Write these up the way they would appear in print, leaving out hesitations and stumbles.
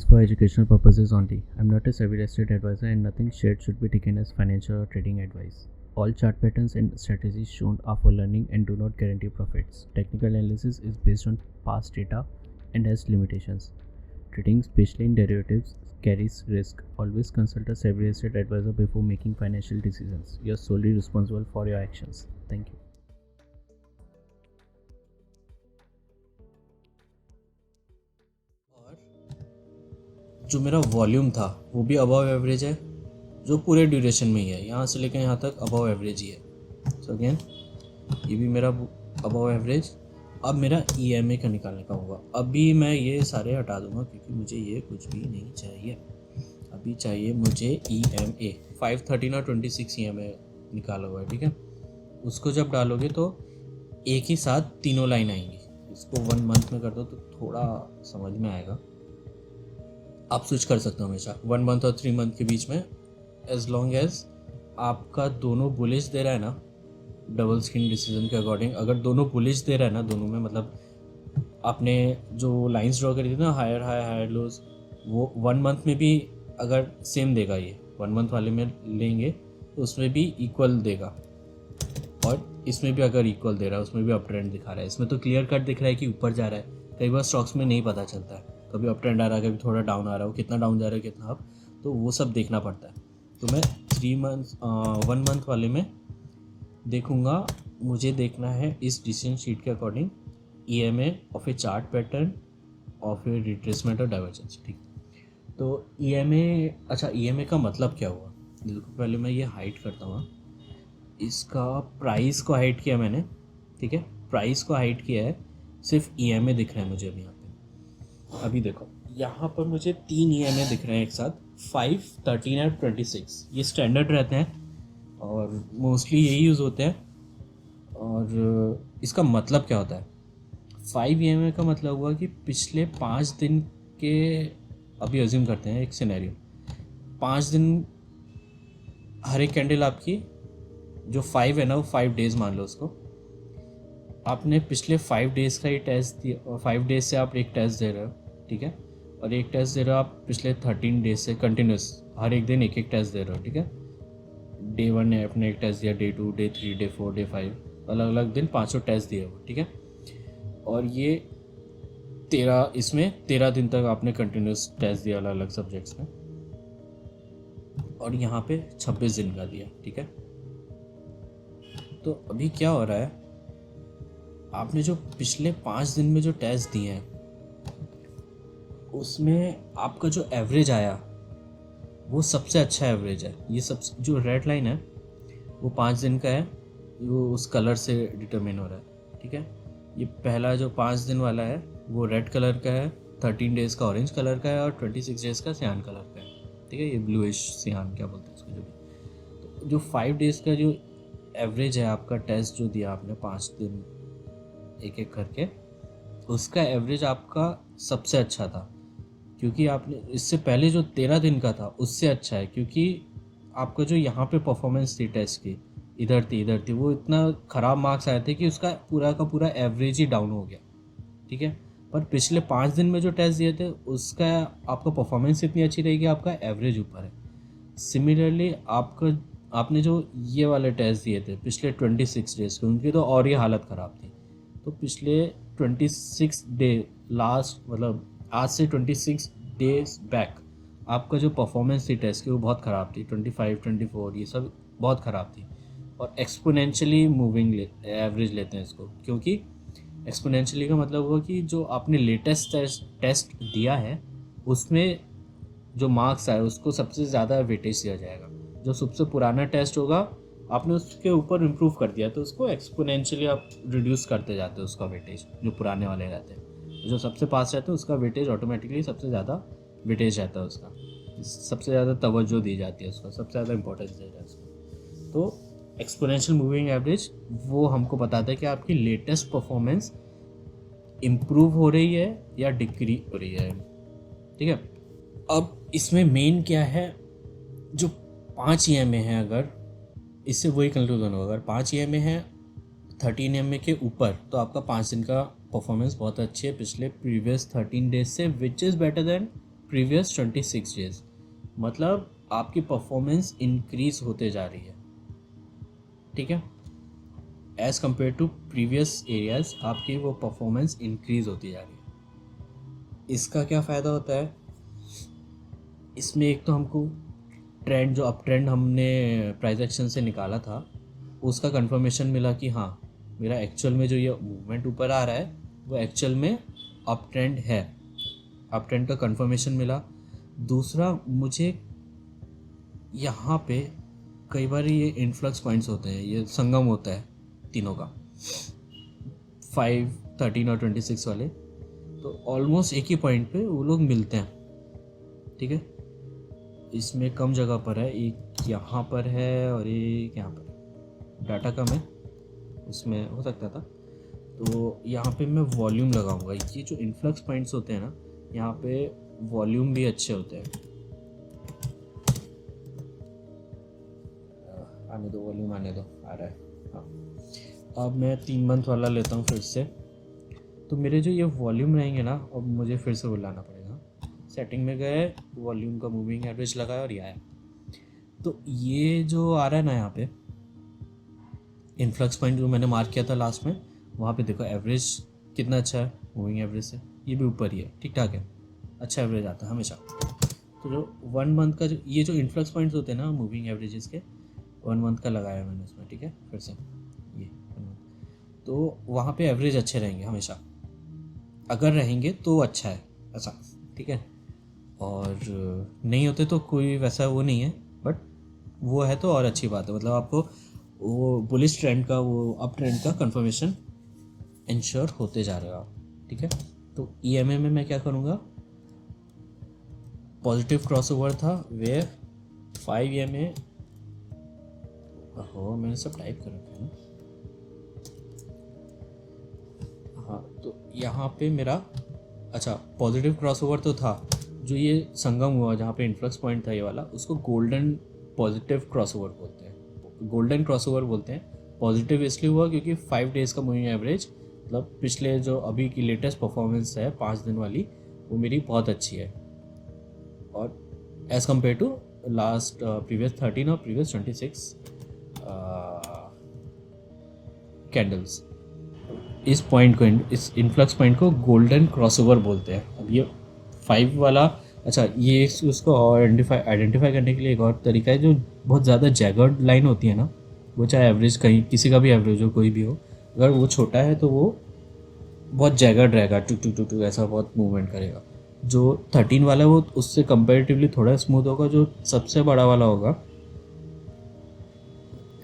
for educational purposes only. I'm not a savvy estate advisor and nothing shared should be taken as financial or trading advice. All chart patterns and strategies shown are for learning and do not guarantee profits. Technical analysis is based on past data and has limitations. Trading, especially in derivatives, carries risk. Always consult a savvy estate advisor before making financial decisions. You're solely responsible for your actions. Thank you. जो मेरा volume था वो भी above average है, जो पूरे duration में ही है, यहाँ से लेकर यहाँ तक अबव एवरेज ही है। सो अगेन ये भी मेरा अबव एवरेज। अब मेरा EMA का निकालने का होगा। अभी मैं ये सारे हटा दूंगा क्योंकि मुझे ये कुछ भी नहीं चाहिए। अभी चाहिए मुझे EMA 513 और 26 EMA निकाला हुआ है, ठीक है। उसको जब डालोगे तो एक ही साथ तीनों लाइन आएंगी। इसको 1 मंथ में कर दो तो थोड़ा समझ में आएगा। आप स्विच कर सकते हो हमेशा 1 मंथ और 3 मंथ के बीच में, एज लॉन्ग एज आपका दोनों बुलिश दे रहा है ना, डबल स्क्रीन डिसीजन के अकॉर्डिंग। अगर दोनों बुलिश दे रहा है ना, दोनों में मतलब आपने जो लाइंस ड्रॉ करी थी ना, हायर हाई हायर लोज, वो 1 मंथ में भी अगर सेम देगा, ये 1 मंथ वाले में लेंगे तो उसमें भी इक्वल देगा, और इसमें भी अगर इक्वल दे रहा है उसमें भी अप ट्रेंड दिखा रहा है। इसमें तो क्लियर कट दिख रहा है कि ऊपर जा रहा है। कई बार स्टॉक्स में नहीं पता चलता है, कभी अप ट्रेंड आ रहा है, कभी थोड़ा डाउन आ रहा है, कितना डाउन जा रहा है कितना अप, तो वो सब देखना पड़ता है। तो मैं 1 मंथ वाले में देखूंगा। मुझे देखना है इस डिसीजन शीट के according EMA of A chart pattern of A retracement और डाइवर्जेंस, ठीक। तो EMA, अच्छा EMA का मतलब क्या हुआ, देखो पहले मैं ये हाइड करता हूँ। इसका प्राइस को हाइड किया मैंने, ठीक है, प्राइस को हाइड किया है, सिर्फ EMA दिख रहा है मुझे अभी यहाँ पे। अभी देखो यहाँ पर मुझे 3 EMA दिख रहे हैं एक साथ, 5, 13 और 26। ये स्टैंडर्ड रहते हैं और मोस्टली यही यूज़ होते हैं। और इसका मतलब क्या होता है, 5 EMA का मतलब हुआ कि पिछले 5 दिन के, अभी अज्यूम करते हैं एक सिनेरियो, 5 दिन हर एक कैंडल आपकी जो 5 है ना, वो 5 डेज़ मान लो उसको। आपने पिछले 5 डेज़ का ही टेस्ट दिया, और 5 डेज से आप एक टेस्ट दे रहे हो, ठीक है, और एक टेस्ट दे रहे हो आप पिछले 13 डेज से कंटिन्यूस, हर एक दिन एक एक टेस्ट दे रहे हो, ठीक है। डे 1 ने आपने एक टेस्ट दिया, डे 2, डे 3, डे 4, डे 5, अलग अलग दिन 5 टेस्ट दिए वो, ठीक है। और ये 13 दिन तक आपने कंटिन्यूस टेस्ट दिया अलग अलग सब्जेक्ट्स में, और यहाँ पे 26 दिन का दिया, ठीक है। तो अभी क्या हो रहा है, आपने जो पिछले 5 दिन में जो टेस्ट दिए हैं उसमें आपका जो एवरेज आया वो सबसे अच्छा एवरेज है। ये सब जो रेड लाइन है वो 5 दिन का है, वो उस कलर से डिटरमिन हो रहा है, ठीक है। ये पहला जो 5 दिन वाला है वो रेड कलर का है, 13 डेज़ का ऑरेंज कलर का है, और 26 डेज़ का सियान कलर का है, ठीक है। ये ब्लूइश सियान क्या बोलते हैं उसको, जो भी। तो जो 5 डेज़ का जो एवरेज है आपका, टेस्ट जो दिया आपने 5 दिन एक एक करके, उसका एवरेज आपका सबसे अच्छा था, क्योंकि आपने इससे पहले जो 13 दिन का था उससे अच्छा है, क्योंकि आपका जो यहाँ पे परफॉर्मेंस थी टेस्ट की, इधर थी, वो इतना ख़राब मार्क्स आए थे कि उसका पूरा का पूरा एवरेज ही डाउन हो गया, ठीक है। पर पिछले 5 दिन में जो टेस्ट दिए थे उसका आपका परफॉर्मेंस इतनी अच्छी रहेगी, आपका एवरेज ऊपर है। सिमिलरली आपने जो ये वाले टेस्ट दिए थे पिछले 26 डेज़ के, उनकी तो और ही हालत ख़राब थी। तो पिछले 26 डे लास्ट, मतलब आज से 26 डेज बैक आपका जो परफॉर्मेंस थी टेस्ट की वो बहुत ख़राब थी। 25, 24 ये सब बहुत ख़राब थी। और एक्सपोनेंशियली मूविंग एवरेज लेते हैं इसको, क्योंकि एक्सपोनेंशियली का मतलब हुआ कि जो आपने लेटेस्ट टेस्ट दिया है उसमें जो मार्क्स आए उसको सबसे ज़्यादा वेटेज दिया जाएगा। जो सबसे पुराना टेस्ट होगा आपने उसके ऊपर इम्प्रूव कर दिया तो उसको एक्सपोनेंशियली आप रिड्यूस करते जाते हो उसका वेटेज, जो पुराने वाले रहते हैं। जो सबसे पास रहते हैं उसका वेटेज ऑटोमेटिकली सबसे ज़्यादा वेटेज रहता है उसका, सबसे ज़्यादा तवज्जो दी जाती है उसका, सबसे ज़्यादा इंपॉर्टेंस दिया जाता है उसको। तो एक्सपोनेंशियल मूविंग एवरेज वो हमको बताता है कि आपकी लेटेस्ट परफॉर्मेंस इम्प्रूव हो रही है या डिक्रीज हो रही है, ठीक है। अब इसमें मेन क्या है, जो 5 EMA है, अगर इससे वही कंक्लूजन होगा, अगर 5 EMA है 13 EMA के ऊपर तो आपका 5 दिन का परफॉर्मेंस बहुत अच्छी है पिछले प्रीवियस 13 डेज से, which is better than previous 26 days, मतलब आपकी परफॉर्मेंस इंक्रीज होते जा रही है, ठीक है। As compare to previous areas आपकी वो परफॉर्मेंस इंक्रीज होती जा रही है। इसका क्या फ़ायदा होता है, इसमें एक तो हमको ट्रेंड, जो अप ट्रेंड हमने प्राइस एक्शन से निकाला था, उसका कंफर्मेशन मिला कि हाँ मेरा एक्चुअल में जो ये मूवमेंट ऊपर आ रहा है वो एक्चुअल में अप ट्रेंड है, अप ट्रेंड का कंफर्मेशन मिला। दूसरा, मुझे यहाँ पे कई बार ये इन्फ्लक्स पॉइंट्स होते हैं, ये संगम होता है तीनों का, 5, 13 और 26 वाले, तो ऑलमोस्ट एक ही पॉइंट पे वो लोग मिलते हैं, ठीक है। इसमें कम जगह पर है, एक यहाँ पर है और एक यहाँ पर, डाटा कम है उसमें, हो सकता था। तो यहाँ पे मैं वॉल्यूम लगाऊंगा। ये जो इन्फ्लक्स पॉइंट्स होते हैं ना, यहाँ पे वॉल्यूम भी अच्छे होते हैं। आने दो, वॉल्यूम आने दो, आ रहा है। हाँ, अब मैं 3 मंथ वाला लेता हूँ फिर से। तो मेरे जो ये वॉल्यूम रहेंगे ना, अब मुझे फिर से बुलाना पड़ेगा। सेटिंग में गए, वॉल्यूम का मूविंग एवरेज लगाया और ये आया। तो ये जो आ रहा है ना यहाँ पे इन्फ्लक्स पॉइंट जो मैंने मार्क किया था लास्ट में, वहाँ पे देखो एवरेज कितना अच्छा है मूविंग एवरेज से, ये भी ऊपर ही है, ठीक ठाक है, अच्छा एवरेज आता है हमेशा। तो जो 1 मंथ का जो ये जो इन्फ्लक्स पॉइंट्स होते हैं ना मूविंग एवरेजेस के, 1 मंथ का लगाया मैंने उसमें, ठीक है। फिर से ये 1 मंथ, तो वहाँ पे एवरेज अच्छे रहेंगे हमेशा, अगर रहेंगे तो अच्छा है ऐसा, ठीक है। और नहीं होते तो कोई वैसा वो नहीं है, बट वो है तो और अच्छी बात है, मतलब आपको वो बुलिश ट्रेंड का, वो अप ट्रेंड का कंफर्मेशन इंश्योर होते जा रहे हो आप, ठीक है। तो EMA में मैं क्या करूँगा, पॉजिटिव क्रॉसओवर था वे 5 EMA, हो मैंने सब टाइप कर रखा है ना। हाँ, तो यहाँ पे मेरा अच्छा पॉजिटिव क्रॉसओवर तो था, जो ये संगम हुआ जहाँ पे इन्फ्लक्स पॉइंट था ये वाला, उसको गोल्डन पॉजिटिव क्रॉसओवर बोलते हैं, गोल्डन क्रॉसओवर बोलते हैं। पॉजिटिव इसलिए हुआ क्योंकि 5 डेज़ का मूविंग एवरेज, मतलब पिछले जो अभी की लेटेस्ट परफॉर्मेंस है 5 दिन वाली, वो मेरी बहुत अच्छी है, और as compare to last previous 13 और प्रीवियस 26 कैंडल्स। इस पॉइंट को, इस इन्फ्लक्स पॉइंट को गोल्डन क्रॉसओवर बोलते हैं। अब ये 5 वाला, अच्छा ये उसको आइडेंटिफाई करने के लिए एक और तरीका है, जो बहुत ज़्यादा जैगर्ड लाइन होती है ना, वो चाहे एवरेज कहीं किसी का भी एवरेज हो, कोई भी हो, अगर वो छोटा है तो वो बहुत जैगर्ड रहेगा, टू टू टू टू ऐसा बहुत मूवमेंट करेगा। जो 13 वाला है वो उससे कंपेरेटिवली थोड़ा स्मूथ होगा, जो सबसे बड़ा वाला होगा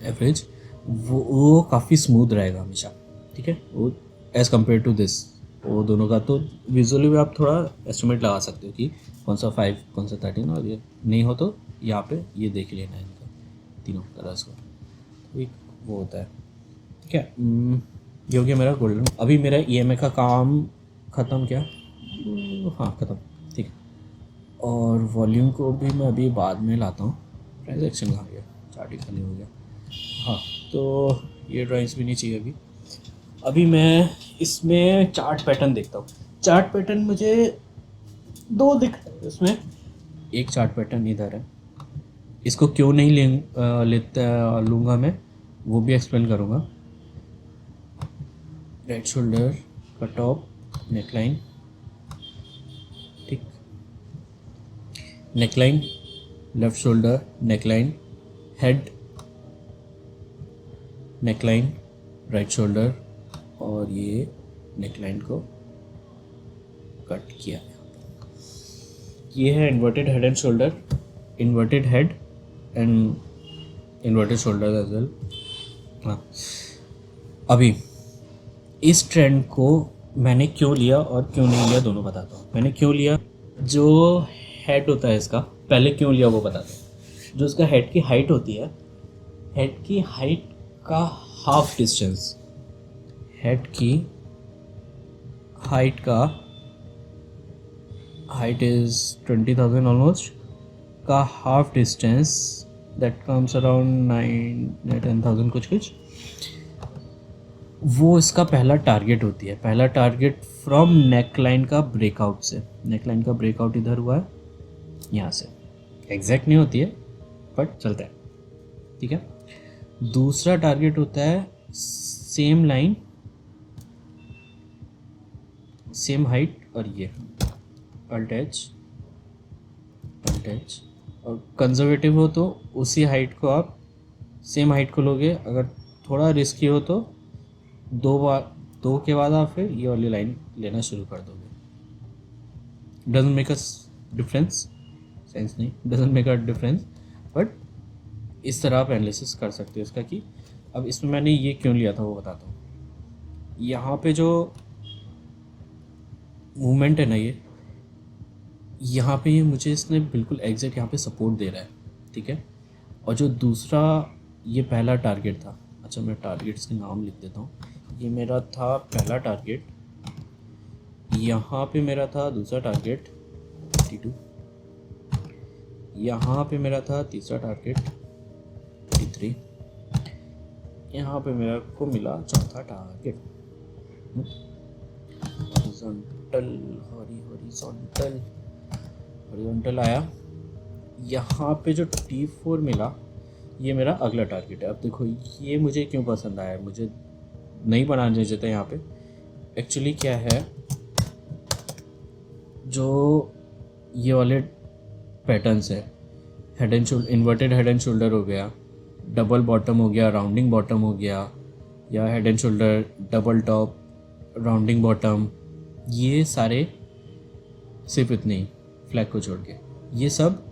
एवरेज, वो काफ़ी स्मूथ रहेगा हमेशा, ठीक है। वो एज़ कम्पेयर टू दिस, वो दोनों का तो विजुअली भी आप थोड़ा एस्टिमेट लगा सकते हो कि कौन सा 5 कौन सा 13, और ये नहीं हो तो यहाँ पे ये देख लेना है इनका तीनों कलर्स को, तो एक वो होता है, ठीक है। ये हो गया मेरा गोल्डन। अभी मेरा EMA का काम ख़त्म, क्या हाँ ख़त्म, ठीक है। और वॉल्यूम को भी मैं अभी बाद में लाता हूँ। प्राइस एक्शन कहाँ गया, चार्ट ही खाली हो गया। हाँ, तो ये ड्राइंग्स भी नहीं चाहिए अभी। अभी मैं इसमें चार्ट पैटर्न देखता हूँ। चार्ट पैटर्न मुझे 2 दिख रहे हैं इसमें। एक चार्ट पैटर्न इधर है, इसको क्यों नहीं लूँगा मैं, वो भी एक्सप्लेन करूँगा। राइट शोल्डर का टॉप, नेकलाइन, ठीक, neckline, left shoulder, neckline, head, neckline, right shoulder, और ये नेकलाइन को कट किया। ये है inverted head and shoulder, inverted head and inverted shoulder as well. हाँ, अभी इस ट्रेंड को मैंने क्यों लिया और क्यों नहीं लिया दोनों बताता हूँ। मैंने क्यों लिया, जो हेड होता है इसका, पहले क्यों लिया वो बताता हूँ। जो इसका हेड की हाइट होती है, हेड की हाइट का हाफ डिस्टेंस, हेड की हाइट का, हाइट इज़ 20,000 ऑलमोस्ट, का half distance that comes around 9-10,000 कुछ, वो इसका पहला टारगेट होती है। पहला टारगेट फ्रॉम नेकलाइन का ब्रेकआउट से, नेकलाइन का ब्रेकआउट इधर हुआ है, यहाँ से एग्जैक्ट नहीं होती है बट चलता है, ठीक है। दूसरा टारगेट होता है सेम लाइन सेम हाइट और ये अल्ट एच और कंजर्वेटिव हो तो उसी हाइट को आप सेम हाइट को लोगे, अगर थोड़ा रिस्की हो तो दो के बाद आप फिर ये वाली लाइन लेना शुरू कर दोगे। Doesn't make a difference, sense नहीं, doesn't make a difference, but इस तरह आप एनालिसिस कर सकते हो इसका कि अब इसमें मैंने ये क्यों लिया था वो बताता हूँ। यहाँ पे जो मूवमेंट है ना, ये यहाँ पे ये मुझे इसने बिल्कुल एग्जैक्ट यहाँ पे सपोर्ट दे रहा है, ठीक है। और जो दूसरा ये पहला टारगेट था, अच्छा मैं टारगेट्स के नाम लिख देता हूँ। ये मेरा था पहला टारगेट, यहाँ पे मेरा था दूसरा टारगेट 52, यहाँ पे मेरा था तीसरा टारगेट 53, यहाँ पे मेरा को मिला चौथा टारगेट। हॉरिजॉन्टल आया। यहाँ पे जो T4 मिला ये मेरा अगला टारगेट है। अब देखो ये मुझे क्यों पसंद आया, मुझे नहीं बनाने देता यहाँ पे। एक्चुअली क्या है, जो ये वाले पैटर्न्स है, head and shoulder, inverted head and shoulder हो गया, डबल बॉटम हो गया, राउंडिंग बॉटम हो गया, या head and shoulder double top rounding bottom, ये सारे सिर्फ इतने ही फ्लैग को छोड़ के, ये सब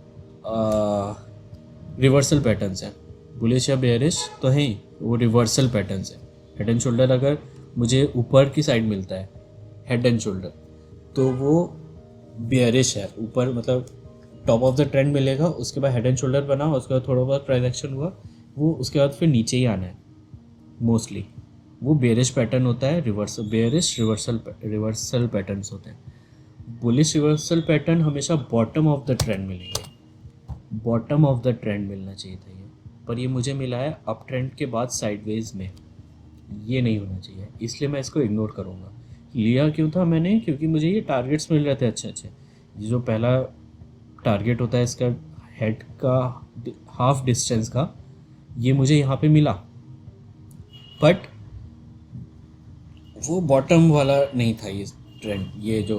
रिवर्सल पैटर्न्स हैं। बुलिश या बेयरिश तो है ही, वो रिवर्सल पैटर्न्स है। हेड एंड शोल्डर अगर मुझे ऊपर की साइड मिलता है हेड एंड शोल्डर तो वो बेयरिश है, ऊपर मतलब टॉप ऑफ द ट्रेंड मिलेगा, उसके बाद हेड एंड शोल्डर बना, उसके बाद थोड़ा बहुत प्राइस एक्शन हुआ, वो उसके बाद फिर नीचे ही आना है मोस्टली, वो बेयरिश पैटर्न होता है। बेयरिश रिवर्सल पैटर्न्स होते हैं। बुलिश रिवर्सल पैटर्न हमेशा बॉटम ऑफ द ट्रेंड मिलेंगे, बॉटम ऑफ द ट्रेंड मिलना चाहिए था ये, पर ये मुझे मिला है अप ट्रेंड के बाद साइडवेज में, ये नहीं होना चाहिए, इसलिए मैं इसको इग्नोर करूँगा। लिया क्यों था मैंने, क्योंकि मुझे ये टारगेट्स मिल रहे थे अच्छे अच्छे। ये जो पहला टारगेट होता है इसका हेड का हाफ डिस्टेंस का, ये मुझे यहाँ पे मिला, बट वो बॉटम वाला नहीं था ये ट्रेंड, ये जो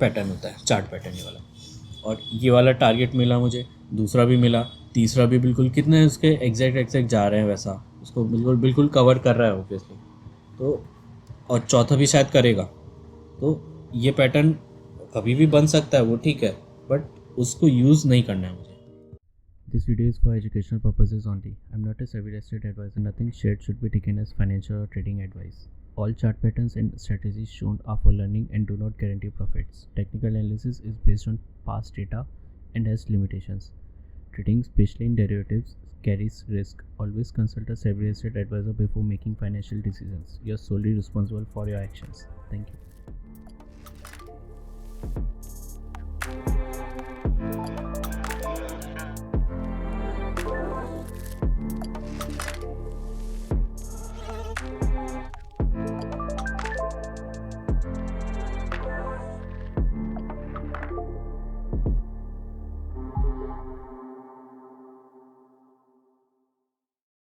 पैटर्न होता है चार्ट पैटर्न ये वाला। और ये वाला टारगेट मिला मुझे, दूसरा भी मिला, तीसरा भी बिल्कुल कितने उसके एग्जैक्ट जा रहे हैं वैसा, उसको बिल्कुल कवर कर रहा है ऑब्वियसली, तो और चौथा भी शायद करेगा। तो ये पैटर्न कभी भी बन सकता है, वो ठीक है, बट उसको यूज़ नहीं करना है मुझे। This video is for educational purposes only. I'm not a savvy estate advisor. Nothing shared should be taken as financial or trading advice. All chart patterns and strategies shown are for learning and do not guarantee profits. Technical analysis is based on past data and has limitations. Trading, especially in derivatives, carries risk. Always consult a savvy estate advisor before making financial decisions. You're solely responsible for your actions. Thank you.